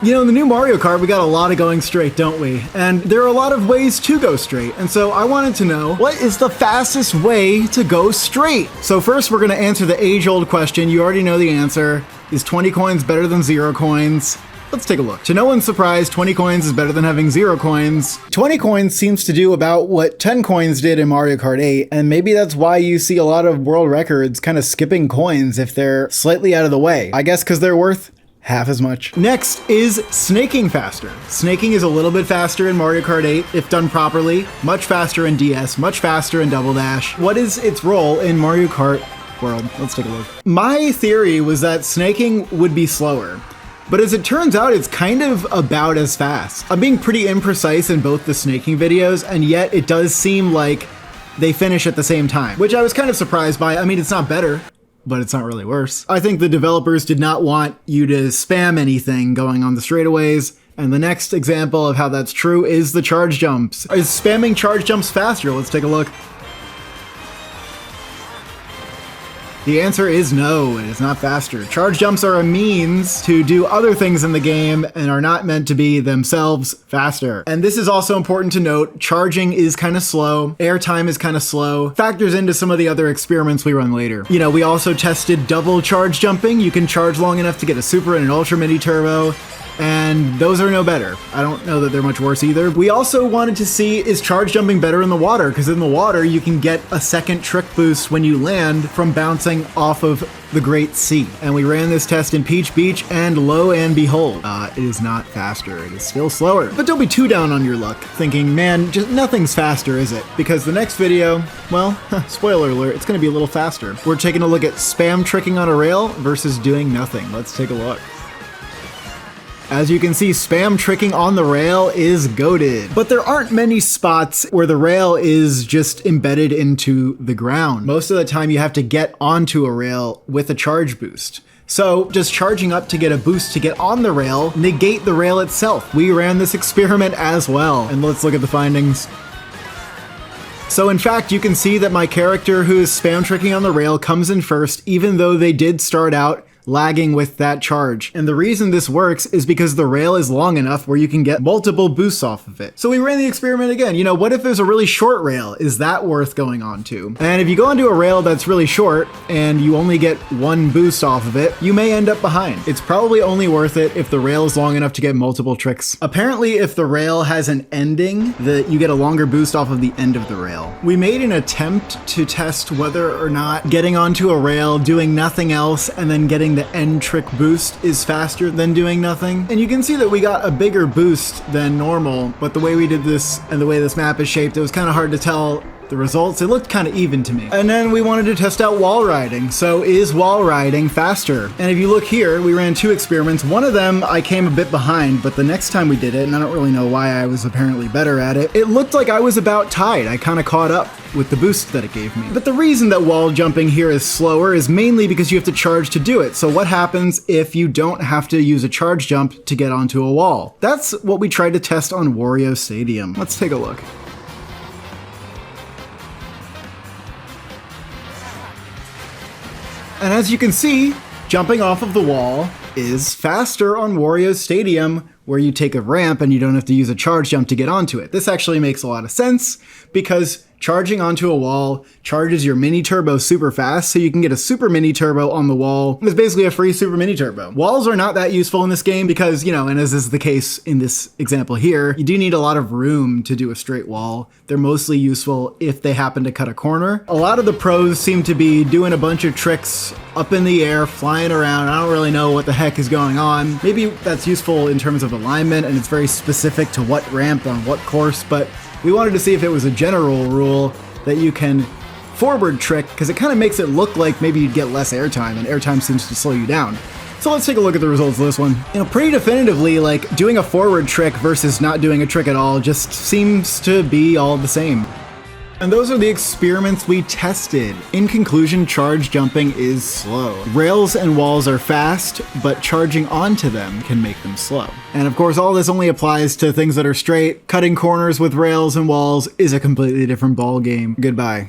You know, in the new Mario Kart, we got a lot of going straight, don't we? And there are a lot of ways to go straight. And so I wanted to know, what is the fastest way to go straight? So first, we're going to answer the age-old question. You already know the answer. Is 20 coins better than 0 coins? Let's take a look. To no one's surprise, 20 coins is better than having 0 coins. 20 coins seems to do about what 10 coins did in Mario Kart 8, and maybe that's why you see a lot of world records kind of skipping coins if they're slightly out of the way. I guess because they're worth half as much. Next is snaking faster. Snaking is a little bit faster in Mario Kart 8 if done properly, much faster in DS, much faster in Double Dash. What is its role in Mario Kart World? Let's take a look. My theory was that snaking would be slower, but as it turns out, it's kind of about as fast. I'm being pretty imprecise in both the snaking videos, and yet it does seem like they finish at the same time, which I was kind of surprised by. I mean, it's not better, but it's not really worse. I think the developers did not want you to spam anything going on the straightaways, and the next example of how that's true is the charge jumps. Is spamming charge jumps faster? Let's take a look. The answer is no, it is not faster. Charge jumps are a means to do other things in the game and are not meant to be themselves faster. And this is also important to note, charging is kind of slow, airtime is kind of slow, factors into some of the other experiments we run later. You know, we also tested double charge jumping. You can charge long enough to get a super and an ultra mini turbo, and those are no better. I don't know that they're much worse either. We also wanted to see, is charge jumping better in the water? Because in the water, you can get a second trick boost when you land from bouncing off of the Great Sea. And we ran this test in Peach Beach, and lo and behold, it is not faster. It is still slower. But don't be too down on your luck, thinking, man, just nothing's faster, is it? Because the next video, well, spoiler alert, it's gonna be a little faster. We're taking a look at spam tricking on a rail versus doing nothing. Let's take a look. As you can see, spam tricking on the rail is goated. But there aren't many spots where the rail is just embedded into the ground. Most of the time you have to get onto a rail with a charge boost. So just charging up to get a boost to get on the rail negate the rail itself. We ran this experiment as well. And let's look at the findings. So in fact, you can see that my character who is spam tricking on the rail comes in first, even though they did start out lagging with that charge. And the reason this works is because the rail is long enough where you can get multiple boosts off of it. So we ran the experiment again. You know, what if there's a really short rail? Is that worth going on to? And if you go onto a rail that's really short and you only get one boost off of it, you may end up behind. It's probably only worth it if the rail is long enough to get multiple tricks. Apparently, if the rail has an ending, that you get a longer boost off of the end of the rail. We made an attempt to test whether or not getting onto a rail, doing nothing else, and then getting the end trick boost is faster than doing nothing. And you can see that we got a bigger boost than normal, but the way we did this and the way this map is shaped, it was kind of hard to tell the results. It looked kind of even to me. And then we wanted to test out wall riding. So is wall riding faster? And if you look here, we ran 2 experiments. One of them I came a bit behind, but the next time we did it, and I don't really know why I was apparently better at it, it looked like I was about tied. I kind of caught up with the boost that it gave me. But the reason that wall jumping here is slower is mainly because you have to charge to do it. So what happens if you don't have to use a charge jump to get onto a wall? That's what we tried to test on Wario Stadium. Let's take a look. And as you can see, jumping off of the wall is faster on Wario Stadium, where you take a ramp and you don't have to use a charge jump to get onto it. This actually makes a lot of sense because charging onto a wall charges your mini turbo super fast, so you can get a super mini turbo on the wall. It's basically a free super mini turbo. Walls are not that useful in this game because, you know, and as is the case in this example here, you do need a lot of room to do a straight wall. They're mostly useful if they happen to cut a corner. A lot of the pros seem to be doing a bunch of tricks up in the air, flying around. I don't really know what the heck is going on. Maybe that's useful in terms of alignment and it's very specific to what ramp on what course, but we wanted to see if it was a general rule that you can forward trick, because it kind of makes it look like maybe you'd get less airtime, and airtime seems to slow you down. So let's take a look at the results of this one. You know, pretty definitively, like, doing a forward trick versus not doing a trick at all just seems to be all the same. And those are the experiments we tested. In conclusion, charge jumping is slow. Rails and walls are fast, but charging onto them can make them slow. And of course, all this only applies to things that are straight. Cutting corners with rails and walls is a completely different ball game. Goodbye.